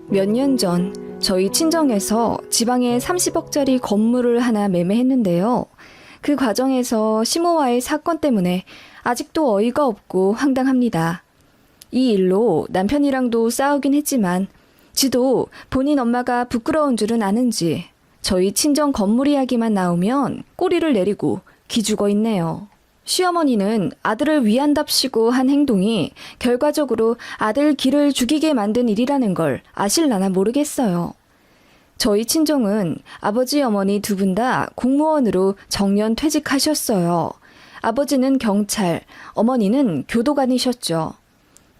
몇 년 전 저희 친정에서 지방에 30억짜리 건물을 하나 매매했는데요. 그 과정에서 시모와의 사건 때문에 아직도 어이가 없고 황당합니다. 이 일로 남편이랑도 싸우긴 했지만 지도 본인 엄마가 부끄러운 줄은 아는지 저희 친정 건물 이야기만 나오면 꼬리를 내리고 기죽어 있네요. 시어머니는 아들을 위한답시고 한 행동이 결과적으로 아들 길을 죽이게 만든 일이라는 걸 아실라나 모르겠어요. 저희 친정은 아버지 어머니 두 분 다 공무원으로 정년 퇴직하셨어요. 아버지는 경찰, 어머니는 교도관이셨죠.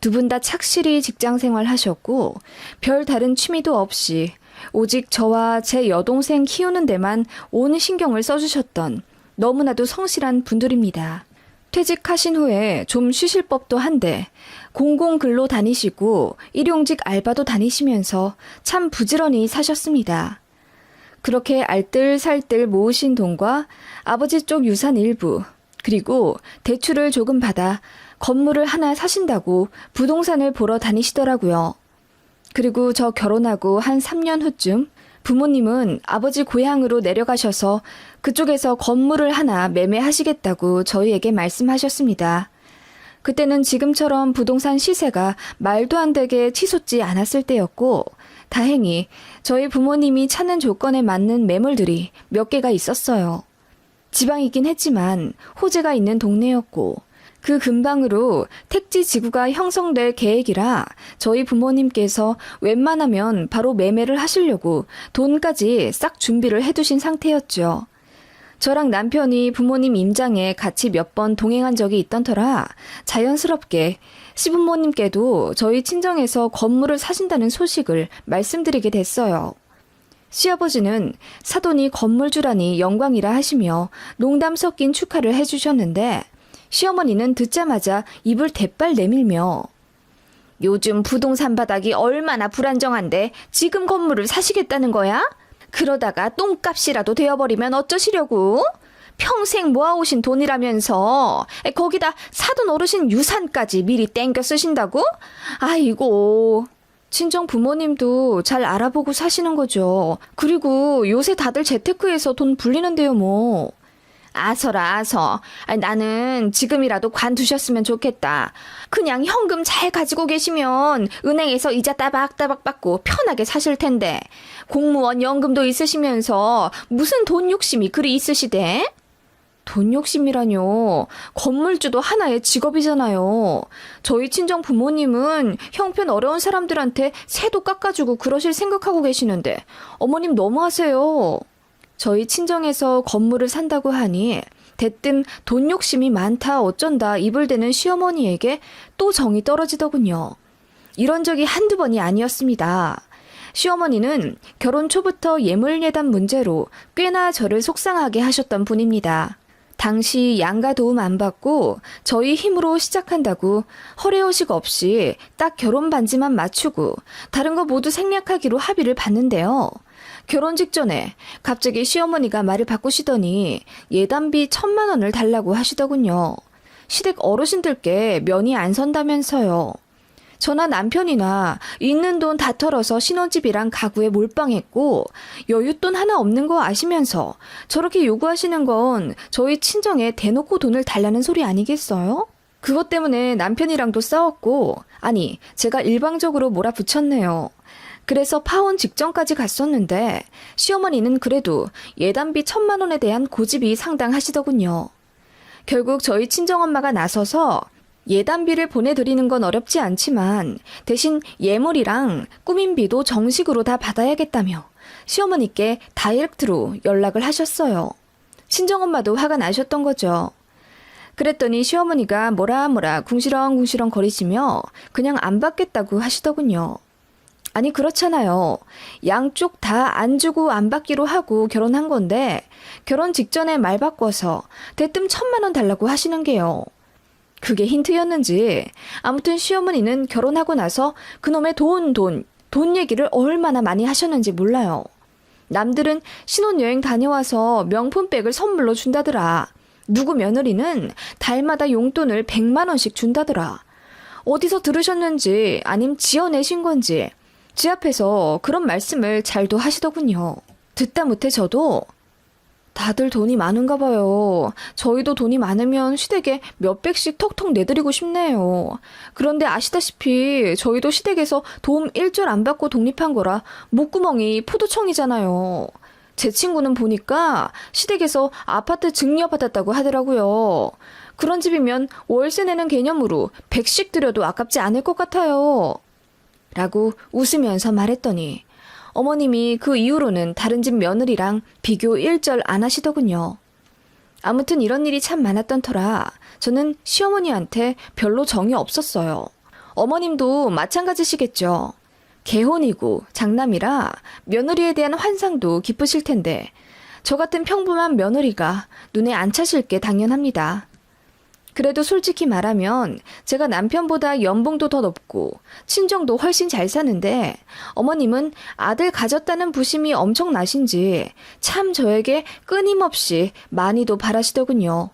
두 분 다 착실히 직장생활 하셨고 별 다른 취미도 없이 오직 저와 제 여동생 키우는 데만 온 신경을 써주셨던 너무나도 성실한 분들입니다. 퇴직하신 후에 좀 쉬실 법도 한데 공공근로 다니시고 일용직 알바도 다니시면서 참 부지런히 사셨습니다. 그렇게 알뜰살뜰 모으신 돈과 아버지 쪽 유산 일부, 그리고 대출을 조금 받아 건물을 하나 사신다고 부동산을 보러 다니시더라고요. 그리고 저 결혼하고 한 3년 후쯤 부모님은 아버지 고향으로 내려가셔서 그쪽에서 건물을 하나 매매하시겠다고 저희에게 말씀하셨습니다. 그때는 지금처럼 부동산 시세가 말도 안 되게 치솟지 않았을 때였고 다행히 저희 부모님이 찾는 조건에 맞는 매물들이 몇 개가 있었어요. 지방이긴 했지만 호재가 있는 동네였고 그 근방으로 택지 지구가 형성될 계획이라 저희 부모님께서 웬만하면 바로 매매를 하시려고 돈까지 싹 준비를 해두신 상태였죠. 저랑 남편이 부모님 임장에 같이 몇 번 동행한 적이 있던 터라 자연스럽게 시부모님께도 저희 친정에서 건물을 사신다는 소식을 말씀드리게 됐어요. 시아버지는 사돈이 건물주라니 영광이라 하시며 농담 섞인 축하를 해주셨는데 시어머니는 듣자마자 입을 대빨 내밀며 요즘 부동산 바닥이 얼마나 불안정한데 지금 건물을 사시겠다는 거야? 그러다가 똥값이라도 되어버리면 어쩌시려고? 평생 모아오신 돈이라면서 거기다 사돈 어르신 유산까지 미리 땡겨 쓰신다고? 아이고, 친정 부모님도 잘 알아보고 사시는 거죠. 그리고 요새 다들 재테크에서 돈 불리는데요 뭐. 아서라 아서. 나는 지금이라도 관두셨으면 좋겠다. 그냥 현금 잘 가지고 계시면 은행에서 이자 따박따박 받고 편하게 사실 텐데 공무원 연금도 있으시면서 무슨 돈 욕심이 그리 있으시대? 돈 욕심이라뇨. 건물주도 하나의 직업이잖아요. 저희 친정 부모님은 형편 어려운 사람들한테 세도 깎아주고 그러실 생각하고 계시는데 어머님 너무하세요. 저희 친정에서 건물을 산다고 하니 대뜸 돈 욕심이 많다 어쩐다 입을 대는 시어머니에게 또 정이 떨어지더군요. 이런 적이 한두 번이 아니었습니다. 시어머니는 결혼 초부터 예물예단 문제로 꽤나 저를 속상하게 하셨던 분입니다. 당시 양가 도움 안 받고 저희 힘으로 시작한다고 허례허식 없이 딱 결혼 반지만 맞추고 다른 거 모두 생략하기로 합의를 봤는데요. 결혼 직전에 갑자기 시어머니가 말을 바꾸시더니 예단비 1,000만 원을 달라고 하시더군요. 시댁 어르신들께 면이 안 선다면서요. 저나 남편이나 있는 돈 다 털어서 신혼집이랑 가구에 몰빵했고 여윳돈 하나 없는 거 아시면서 저렇게 요구하시는 건 저희 친정에 대놓고 돈을 달라는 소리 아니겠어요? 그것 때문에 남편이랑도 싸웠고 아니 제가 일방적으로 몰아붙였네요. 그래서 파혼 직전까지 갔었는데 시어머니는 그래도 예단비 1,000만 원에 대한 고집이 상당하시더군요. 결국 저희 친정엄마가 나서서 예단비를 보내드리는 건 어렵지 않지만 대신 예물이랑 꾸민비도 정식으로 다 받아야겠다며 시어머니께 다이렉트로 연락을 하셨어요. 친정엄마도 화가 나셨던 거죠. 그랬더니 시어머니가 뭐라 궁시렁궁시렁 거리시며 그냥 안 받겠다고 하시더군요. 아니 그렇잖아요. 양쪽 다 안 주고 안 받기로 하고 결혼한 건데 결혼 직전에 말 바꿔서 대뜸 1,000만 원 달라고 하시는 게요. 그게 힌트였는지 아무튼 시어머니는 결혼하고 나서 그놈의 돈 얘기를 얼마나 많이 하셨는지 몰라요. 남들은 신혼여행 다녀와서 명품백을 선물로 준다더라. 누구 며느리는 달마다 용돈을 100만 원씩 준다더라. 어디서 들으셨는지 아님 지어내신 건지 지 앞에서 그런 말씀을 잘도 하시더군요. 듣다 못해 저도 다들 돈이 많은가 봐요. 저희도 돈이 많으면 시댁에 몇백씩 턱턱 내드리고 싶네요. 그런데 아시다시피 저희도 시댁에서 도움 1절 안 받고 독립한 거라 목구멍이 포도청이잖아요. 제 친구는 보니까 시댁에서 아파트 증여받았다고 하더라고요. 그런 집이면 월세 내는 개념으로 100씩 들여도 아깝지 않을 것 같아요. 라고 웃으면서 말했더니 어머님이 그 이후로는 다른 집 며느리랑 비교 일절 안 하시더군요. 아무튼 이런 일이 참 많았던 터라 저는 시어머니한테 별로 정이 없었어요. 어머님도 마찬가지시겠죠. 개혼이고 장남이라 며느리에 대한 환상도 깊으실 텐데 저 같은 평범한 며느리가 눈에 안 차실 게 당연합니다. 그래도 솔직히 말하면 제가 남편보다 연봉도 더 높고 친정도 훨씬 잘 사는데 어머님은 아들 가졌다는 부심이 엄청나신지 참 저에게 끊임없이 많이도 바라시더군요.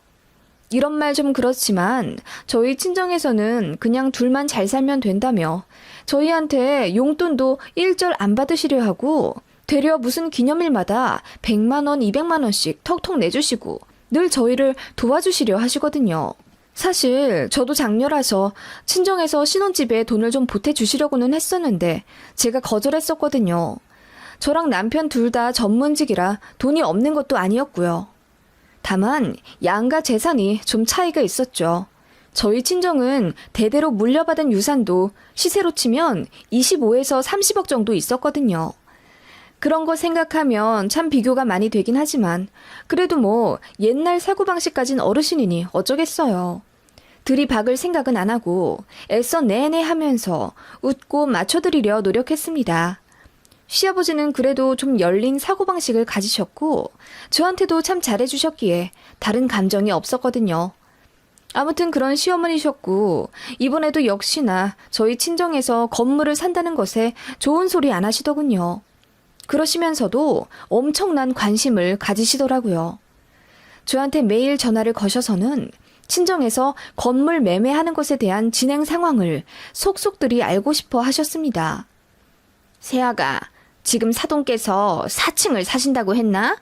이런 말 좀 그렇지만 저희 친정에서는 그냥 둘만 잘 살면 된다며 저희한테 용돈도 1절 안 받으시려 하고 되려 무슨 기념일마다 100만 원, 200만 원씩 턱턱 내주시고 늘 저희를 도와주시려 하시거든요. 사실 저도 장녀라서 친정에서 신혼집에 돈을 좀 보태주시려고는 했었는데 제가 거절했었거든요. 저랑 남편 둘 다 전문직이라 돈이 없는 것도 아니었고요. 다만 양가 재산이 좀 차이가 있었죠. 저희 친정은 대대로 물려받은 유산도 시세로 치면 25에서 30억 정도 있었거든요. 그런 거 생각하면 참 비교가 많이 되긴 하지만 그래도 뭐 옛날 사고방식까진 어르신이니 어쩌겠어요. 들이박을 생각은 안 하고 애써 내내 하면서 웃고 맞춰드리려 노력했습니다. 시아버지는 그래도 좀 열린 사고방식을 가지셨고 저한테도 참 잘해주셨기에 다른 감정이 없었거든요. 아무튼 그런 시어머니셨고 이번에도 역시나 저희 친정에서 건물을 산다는 것에 좋은 소리 안 하시더군요. 그러시면서도 엄청난 관심을 가지시더라고요. 저한테 매일 전화를 거셔서는 친정에서 건물 매매하는 것에 대한 진행 상황을 속속들이 알고 싶어 하셨습니다. 세아가 지금 사돈께서 4층을 사신다고 했나?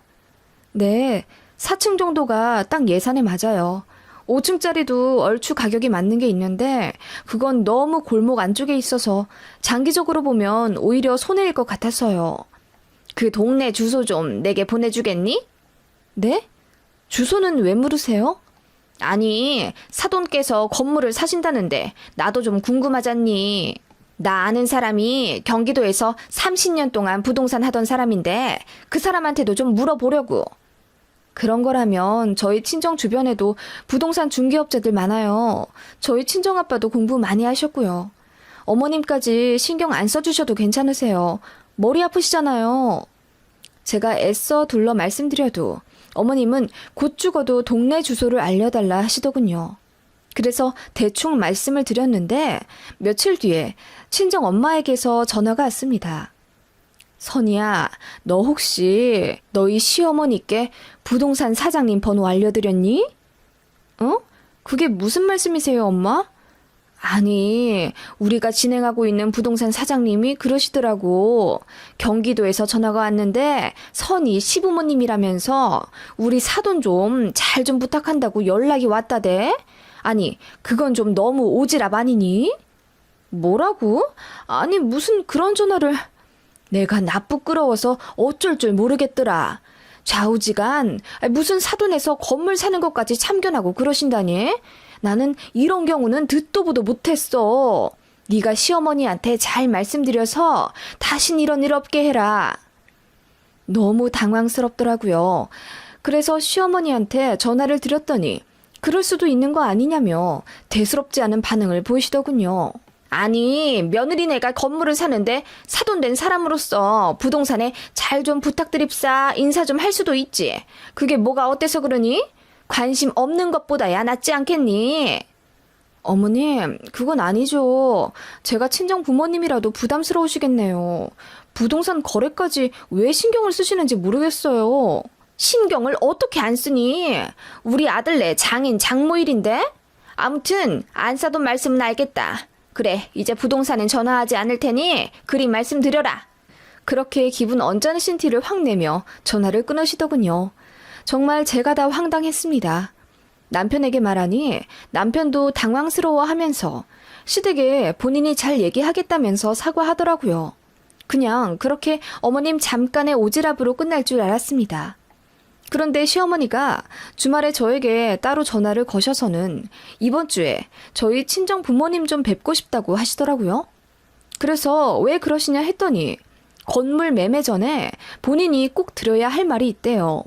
네, 4층 정도가 딱 예산에 맞아요. 5층짜리도 얼추 가격이 맞는 게 있는데 그건 너무 골목 안쪽에 있어서 장기적으로 보면 오히려 손해일 것 같아서요. 그 동네 주소 좀 내게 보내주겠니? 네? 주소는 왜 물으세요? 아니, 사돈께서 건물을 사신다는데 나도 좀 궁금하잖니. 나 아는 사람이 경기도에서 30년 동안 부동산 하던 사람인데 그 사람한테도 좀 물어보려고. 그런 거라면 저희 친정 주변에도 부동산 중개업자들 많아요. 저희 친정아빠도 공부 많이 하셨고요. 어머님까지 신경 안 써주셔도 괜찮으세요. 머리 아프시잖아요. 제가 애써 둘러 말씀드려도 어머님은 곧 죽어도 동네 주소를 알려달라 하시더군요. 그래서 대충 말씀을 드렸는데 며칠 뒤에 친정 엄마에게서 전화가 왔습니다. 선이야, 너 혹시 너희 시어머니께 부동산 사장님 번호 알려드렸니? 어? 그게 무슨 말씀이세요, 엄마? 아니, 우리가 진행하고 있는 부동산 사장님이 그러시더라고. 경기도에서 전화가 왔는데 선이 시부모님이라면서 우리 사돈 좀 잘 좀 부탁한다고 연락이 왔다대. 아니, 그건 좀 너무 오지랖 아니니? 뭐라고? 아니, 무슨 그런 전화를... 내가 나쁘끄러워서 어쩔 줄 모르겠더라. 좌우지간 무슨 사돈에서 건물 사는 것까지 참견하고 그러신다니? 나는 이런 경우는 듣도 보도 못했어. 네가 시어머니한테 잘 말씀드려서 다신 이런 일 없게 해라. 너무 당황스럽더라고요. 그래서 시어머니한테 전화를 드렸더니 그럴 수도 있는 거 아니냐며 대수롭지 않은 반응을 보이시더군요. 아니, 며느리네가 건물을 사는데 사돈된 사람으로서 부동산에 잘 좀 부탁드립사 인사 좀 할 수도 있지. 그게 뭐가 어때서 그러니? 관심 없는 것보다야 낫지 않겠니? 어머님, 그건 아니죠. 제가 친정 부모님이라도 부담스러우시겠네요. 부동산 거래까지 왜 신경을 쓰시는지 모르겠어요. 신경을 어떻게 안 쓰니? 우리 아들네 장인 장모일인데? 아무튼 안 사돈 말씀은 알겠다. 그래, 이제 부동산은 전화하지 않을 테니 그림 말씀드려라. 그렇게 기분 언짢으신 티를 확 내며 전화를 끊으시더군요. 정말 제가 다 황당했습니다. 남편에게 말하니 남편도 당황스러워하면서 시댁에 본인이 잘 얘기하겠다면서 사과하더라고요. 그냥 그렇게 어머님 잠깐의 오지랖으로 끝날 줄 알았습니다. 그런데 시어머니가 주말에 저에게 따로 전화를 거셔서는 이번 주에 저희 친정 부모님 좀 뵙고 싶다고 하시더라고요. 그래서 왜 그러시냐 했더니 건물 매매 전에 본인이 꼭 드려야 할 말이 있대요.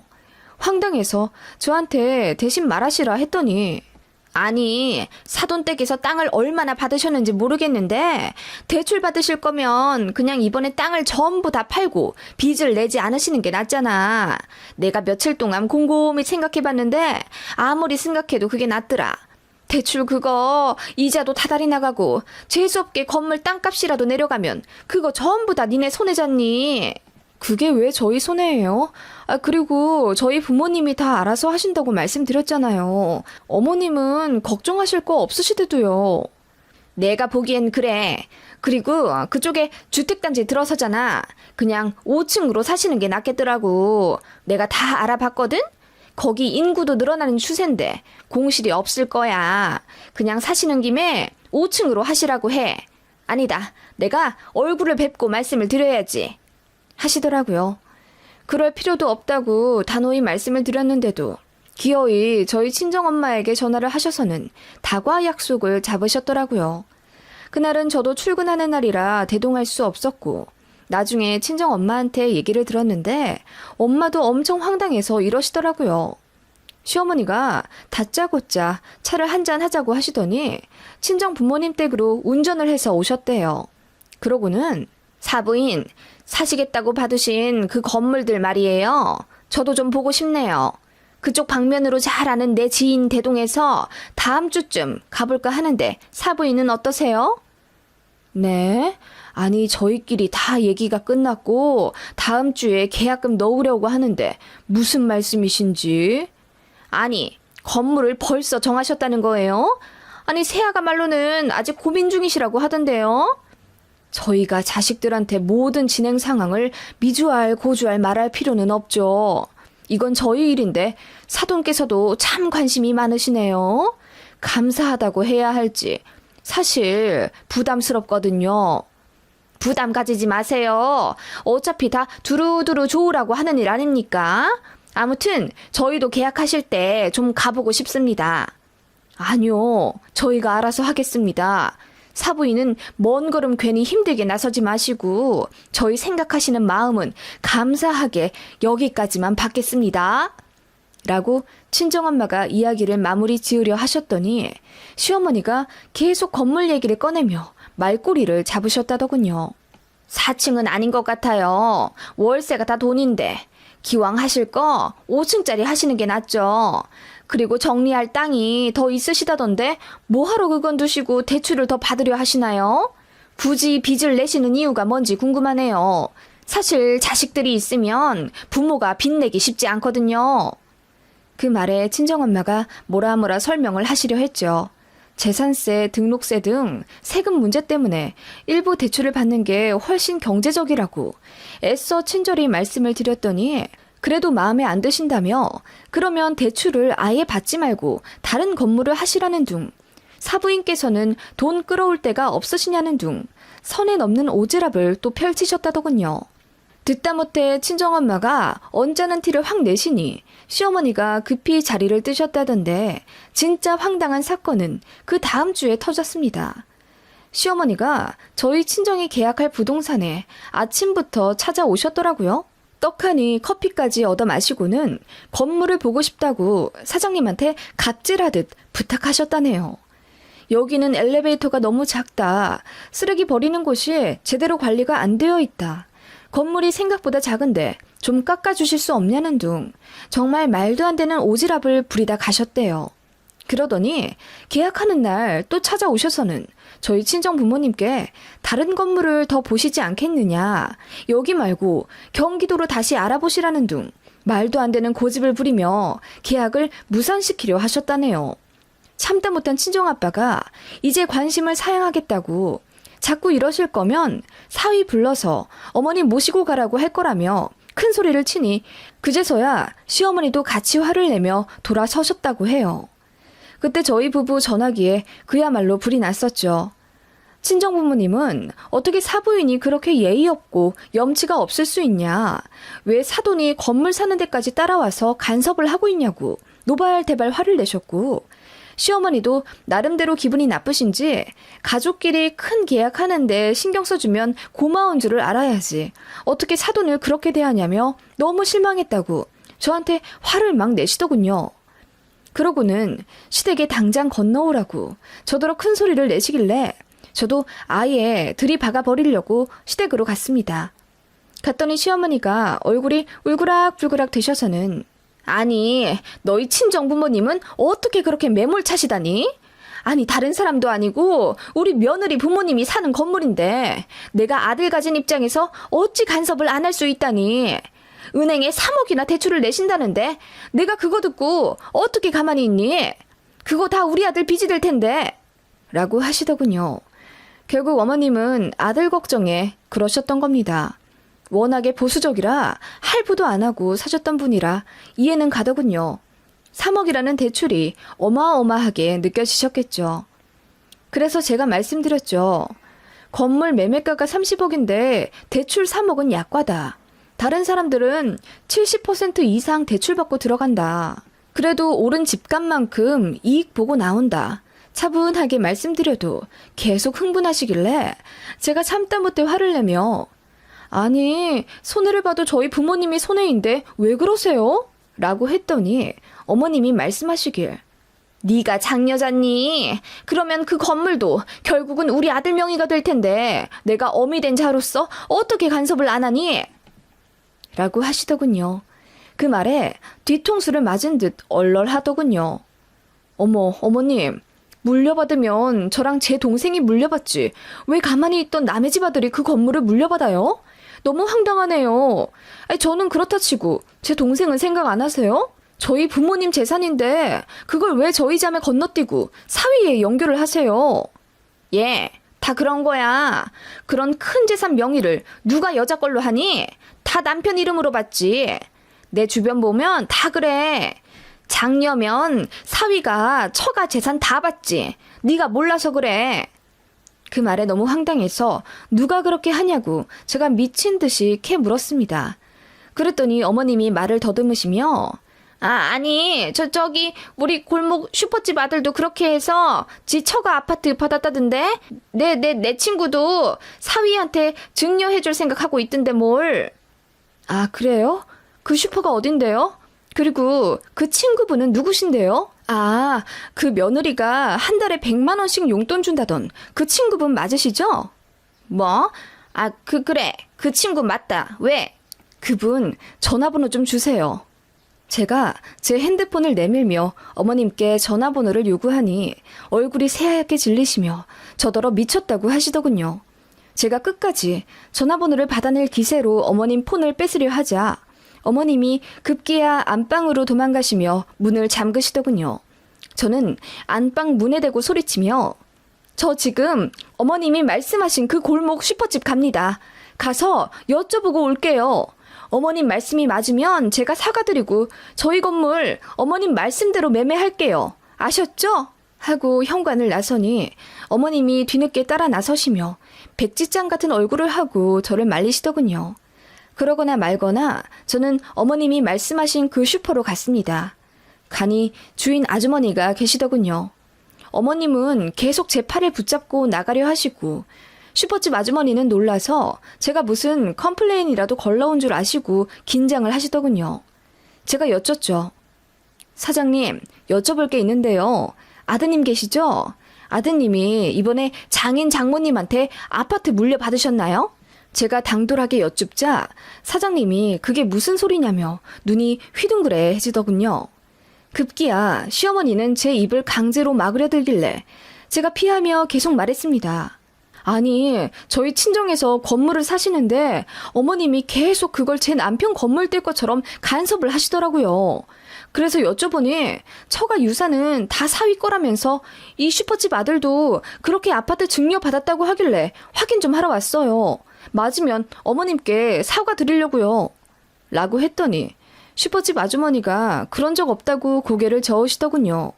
황당해서 저한테 대신 말하시라 했더니 아니, 사돈댁에서 땅을 얼마나 받으셨는지 모르겠는데 대출 받으실 거면 그냥 이번에 땅을 전부 다 팔고 빚을 내지 않으시는 게 낫잖아. 내가 며칠 동안 곰곰이 생각해봤는데 아무리 생각해도 그게 낫더라. 대출 그거 이자도 다달이 나가고 재수없게 건물 땅값이라도 내려가면 그거 전부 다 니네 손해잖니. 그게 왜 저희 손해예요? 그리고 저희 부모님이 다 알아서 하신다고 말씀드렸잖아요. 어머님은 걱정하실 거 없으시대도요. 내가 보기엔 그래. 그리고 그쪽에 주택단지 들어서잖아. 그냥 5층으로 사시는 게 낫겠더라고. 내가 다 알아봤거든? 거기 인구도 늘어나는 추세인데 공실이 없을 거야. 그냥 사시는 김에 5층으로 하시라고 해. 아니다. 내가 얼굴을 뵙고 말씀을 드려야지. 하시더라고요. 그럴 필요도 없다고 단호히 말씀을 드렸는데도 기어이 저희 친정엄마에게 전화를 하셔서는 다과 약속을 잡으셨더라고요. 그날은 저도 출근하는 날이라 대동할 수 없었고 나중에 친정엄마한테 얘기를 들었는데 엄마도 엄청 황당해서 이러시더라고요. 시어머니가 다짜고짜 차를 한잔 하자고 하시더니 친정 부모님 댁으로 운전을 해서 오셨대요. 그러고는 사부인, 사시겠다고 받으신 그 건물들 말이에요. 저도 좀 보고 싶네요. 그쪽 방면으로 잘 아는 내 지인 대동에서 다음 주쯤 가볼까 하는데 사부인은 어떠세요? 네? 아니 저희끼리 다 얘기가 끝났고 다음 주에 계약금 넣으려고 하는데 무슨 말씀이신지? 아니 건물을 벌써 정하셨다는 거예요? 아니 새아가 말로는 아직 고민 중이시라고 하던데요? 저희가 자식들한테 모든 진행 상황을 미주알 고주알 말할 필요는 없죠. 이건 저희 일인데 사돈께서도 참 관심이 많으시네요. 감사하다고 해야 할지 사실 부담스럽거든요. 부담 가지지 마세요. 어차피 다 두루두루 좋으라고 하는 일 아닙니까? 아무튼 저희도 계약하실 때 좀 가보고 싶습니다. 아니요. 저희가 알아서 하겠습니다. 사부인은 먼 걸음 괜히 힘들게 나서지 마시고 저희 생각하시는 마음은 감사하게 여기까지만 받겠습니다. 라고 친정엄마가 이야기를 마무리 지으려 하셨더니 시어머니가 계속 건물 얘기를 꺼내며 말꼬리를 잡으셨다더군요. 4층은 아닌 것 같아요. 월세가 다 돈인데 기왕 하실 거 5층짜리 하시는 게 낫죠. 그리고 정리할 땅이 더 있으시다던데 뭐하러 그건 두시고 대출을 더 받으려 하시나요? 굳이 빚을 내시는 이유가 뭔지 궁금하네요. 사실 자식들이 있으면 부모가 빚 내기 쉽지 않거든요. 그 말에 친정엄마가 뭐라 설명을 하시려 했죠. 재산세, 등록세 등 세금 문제 때문에 일부 대출을 받는 게 훨씬 경제적이라고 애써 친절히 말씀을 드렸더니 그래도 마음에 안 드신다며 그러면 대출을 아예 받지 말고 다른 건물을 하시라는 둥, 사부인께서는 돈 끌어올 데가 없으시냐는 둥 선에 넘는 오지랖을 또 펼치셨다더군요. 듣다 못해 친정엄마가 언짢은 티를 확 내시니 시어머니가 급히 자리를 뜨셨다던데 진짜 황당한 사건은 그 다음 주에 터졌습니다. 시어머니가 저희 친정이 계약할 부동산에 아침부터 찾아오셨더라고요. 떡하니 커피까지 얻어 마시고는 건물을 보고 싶다고 사장님한테 갑질하듯 부탁하셨다네요. 여기는 엘리베이터가 너무 작다. 쓰레기 버리는 곳이 제대로 관리가 안 되어 있다. 건물이 생각보다 작은데 좀 깎아주실 수 없냐는 둥 정말 말도 안 되는 오지랖을 부리다 가셨대요. 그러더니 계약하는 날 또 찾아오셔서는 저희 친정 부모님께 다른 건물을 더 보시지 않겠느냐, 여기 말고 경기도로 다시 알아보시라는 둥 말도 안 되는 고집을 부리며 계약을 무산시키려 하셨다네요. 참다 못한 친정아빠가 이제 관심을 사양하겠다고 자꾸 이러실 거면 사위 불러서 어머니 모시고 가라고 할 거라며 큰 소리를 치니 그제서야 시어머니도 같이 화를 내며 돌아서셨다고 해요. 그때 저희 부부 전화기에 그야말로 불이 났었죠. 친정부모님은 어떻게 사부인이 그렇게 예의 없고 염치가 없을 수 있냐. 왜 사돈이 건물 사는 데까지 따라와서 간섭을 하고 있냐고 노발대발 화를 내셨고, 시어머니도 나름대로 기분이 나쁘신지 가족끼리 큰 계약하는데 신경 써주면 고마운 줄을 알아야지 어떻게 사돈을 그렇게 대하냐며 너무 실망했다고 저한테 화를 막 내시더군요. 그러고는 시댁에 당장 건너오라고 저더러 큰 소리를 내시길래 저도 아예 들이박아 버리려고 시댁으로 갔습니다. 갔더니 시어머니가 얼굴이 울그락불그락 되셔서는 아니, 너희 친정부모님은 어떻게 그렇게 매몰차시다니? 아니, 다른 사람도 아니고 우리 며느리 부모님이 사는 건물인데 내가 아들 가진 입장에서 어찌 간섭을 안 할 수 있다니? 은행에 3억이나 대출을 내신다는데 내가 그거 듣고 어떻게 가만히 있니? 그거 다 우리 아들 빚이 될 텐데 라고 하시더군요. 결국 어머님은 아들 걱정에 그러셨던 겁니다. 워낙에 보수적이라 할부도 안 하고 사셨던 분이라 이해는 가더군요. 3억이라는 대출이 어마어마하게 느껴지셨겠죠. 그래서 제가 말씀드렸죠. 건물 매매가가 30억인데 대출 3억은 약과다. 다른 사람들은 70% 이상 대출받고 들어간다. 그래도 오른 집값만큼 이익 보고 나온다. 차분하게 말씀드려도 계속 흥분하시길래 제가 참다 못해 화를 내며 아니, 손해를 봐도 저희 부모님이 손해인데 왜 그러세요? 라고 했더니 어머님이 말씀하시길 네가 장여자니? 그러면 그 건물도 결국은 우리 아들 명의가 될 텐데 내가 어미 된 자로서 어떻게 간섭을 안 하니? 라고 하시더군요. 그 말에 뒤통수를 맞은 듯 얼얼하더군요. 어머, 어머님. 물려받으면 저랑 제 동생이 물려받지 왜 가만히 있던 남의 집 아들이 그 건물을 물려받아요? 너무 황당하네요. 아니, 저는 그렇다 치고 제 동생은 생각 안 하세요? 저희 부모님 재산인데 그걸 왜 저희 자매 건너뛰고 사위에 연결을 하세요? 예, 다 그런 거야. 그런 큰 재산 명의를 누가 여자 걸로 하니? 다 남편 이름으로 받지. 내 주변 보면 다 그래. 장녀면 사위가 처가 재산 다 받지. 네가 몰라서 그래. 그 말에 너무 황당해서 누가 그렇게 하냐고 제가 미친 듯이 캐 물었습니다. 그랬더니 어머님이 말을 더듬으시며 아니 저기 우리 골목 슈퍼집 아들도 그렇게 해서 지 처가 아파트 받았다던데 내 친구도 사위한테 증여해줄 생각하고 있던데 뭘. 아, 그래요? 그 슈퍼가 어딘데요? 그리고 그 친구분은 누구신데요? 아, 그 며느리가 한 달에 100만 원씩 용돈 준다던 그 친구분 맞으시죠? 뭐? 아, 그래. 그 친구 맞다. 왜? 그분 전화번호 좀 주세요. 제가 제 핸드폰을 내밀며 어머님께 전화번호를 요구하니 얼굴이 새하얗게 질리시며 저더러 미쳤다고 하시더군요. 제가 끝까지 전화번호를 받아낼 기세로 어머님 폰을 뺏으려 하자 어머님이 급기야 안방으로 도망가시며 문을 잠그시더군요. 저는 안방 문에 대고 소리치며 저 지금 어머님이 말씀하신 그 골목 슈퍼집 갑니다. 가서 여쭤보고 올게요. 어머님 말씀이 맞으면 제가 사과드리고 저희 건물 어머님 말씀대로 매매할게요. 아셨죠? 하고 현관을 나서니 어머님이 뒤늦게 따라 나서시며 백지장 같은 얼굴을 하고 저를 말리시더군요. 그러거나 말거나 저는 어머님이 말씀하신 그 슈퍼로 갔습니다. 가니 주인 아주머니가 계시더군요. 어머님은 계속 제 팔을 붙잡고 나가려 하시고 슈퍼집 아주머니는 놀라서 제가 무슨 컴플레인이라도 걸러온 줄 아시고 긴장을 하시더군요. 제가 여쭙죠. 사장님, 여쭤볼 게 있는데요. 아드님 계시죠? 아드님이 이번에 장인 장모님한테 아파트 물려받으셨나요? 제가 당돌하게 여쭙자 사장님이 그게 무슨 소리냐며 눈이 휘둥그레해지더군요. 급기야 시어머니는 제 입을 강제로 막으려 들길래 제가 피하며 계속 말했습니다. 아니, 저희 친정에서 건물을 사시는데 어머님이 계속 그걸 제 남편 건물 뗄 것처럼 간섭을 하시더라고요. 그래서 여쭤보니 처가 유산은 다 사위 거라면서 이 슈퍼집 아들도 그렇게 아파트 증여받았다고 하길래 확인 좀 하러 왔어요. 맞으면 어머님께 사과 드리려고요. 라고 했더니 슈퍼집 아주머니가 그런 적 없다고 고개를 저으시더군요.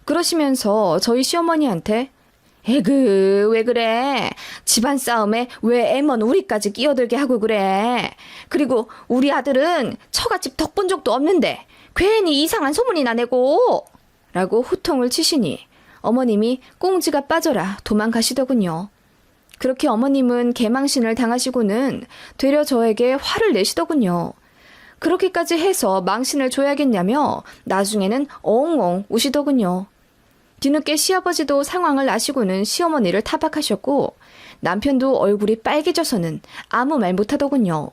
그러시면서 저희 시어머니한테 에그 왜 그래? 집안 싸움에 왜 애먼 우리까지 끼어들게 하고 그래? 그리고 우리 아들은 처갓집 덕본 적도 없는데 괜히 이상한 소문이나 내고 라고 호통을 치시니 어머님이 꽁지가 빠져라 도망가시더군요. 그렇게 어머님은 개망신을 당하시고는 되려 저에게 화를 내시더군요. 그렇게까지 해서 망신을 줘야겠냐며 나중에는 엉엉 우시더군요. 뒤늦게 시아버지도 상황을 아시고는 시어머니를 타박하셨고 남편도 얼굴이 빨개져서는 아무 말 못하더군요.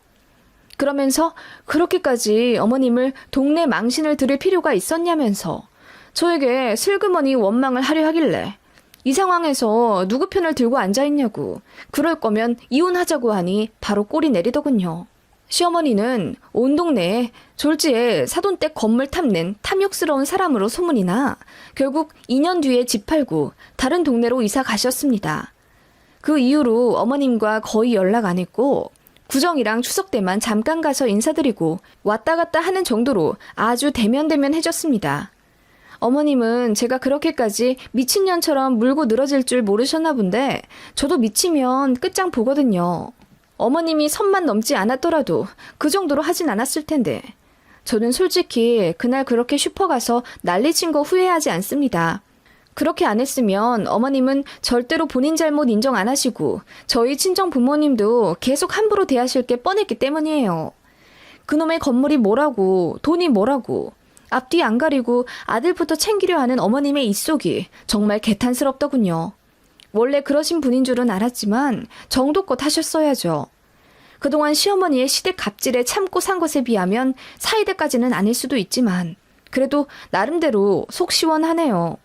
그러면서 그렇게까지 어머님을 동네 망신을 들을 필요가 있었냐면서 저에게 슬그머니 원망을 하려 하길래 이 상황에서 누구 편을 들고 앉아있냐고 그럴 거면 이혼하자고 하니 바로 꼬리 내리더군요. 시어머니는 온 동네에 졸지에 사돈댁 건물 탐낸 탐욕스러운 사람으로 소문이 나 결국 2년 뒤에 집 팔고 다른 동네로 이사 가셨습니다. 그 이후로 어머님과 거의 연락 안 했고 구정이랑 추석 때만 잠깐 가서 인사드리고 왔다 갔다 하는 정도로 아주 대면대면해졌습니다. 어머님은 제가 그렇게까지 미친년처럼 물고 늘어질 줄 모르셨나 본데 저도 미치면 끝장 보거든요. 어머님이 선만 넘지 않았더라도 그 정도로 하진 않았을 텐데 저는 솔직히 그날 그렇게 슈퍼 가서 난리친 거 후회하지 않습니다. 그렇게 안 했으면 어머님은 절대로 본인 잘못 인정 안 하시고 저희 친정 부모님도 계속 함부로 대하실 게 뻔했기 때문이에요. 그놈의 건물이 뭐라고 돈이 뭐라고 앞뒤 안 가리고 아들부터 챙기려 하는 어머님의 입속이 정말 개탄스럽더군요. 원래 그러신 분인 줄은 알았지만 정도껏 하셨어야죠. 그동안 시어머니의 시댁 갑질에 참고 산 것에 비하면 사이대까지는 아닐 수도 있지만 그래도 나름대로 속 시원하네요.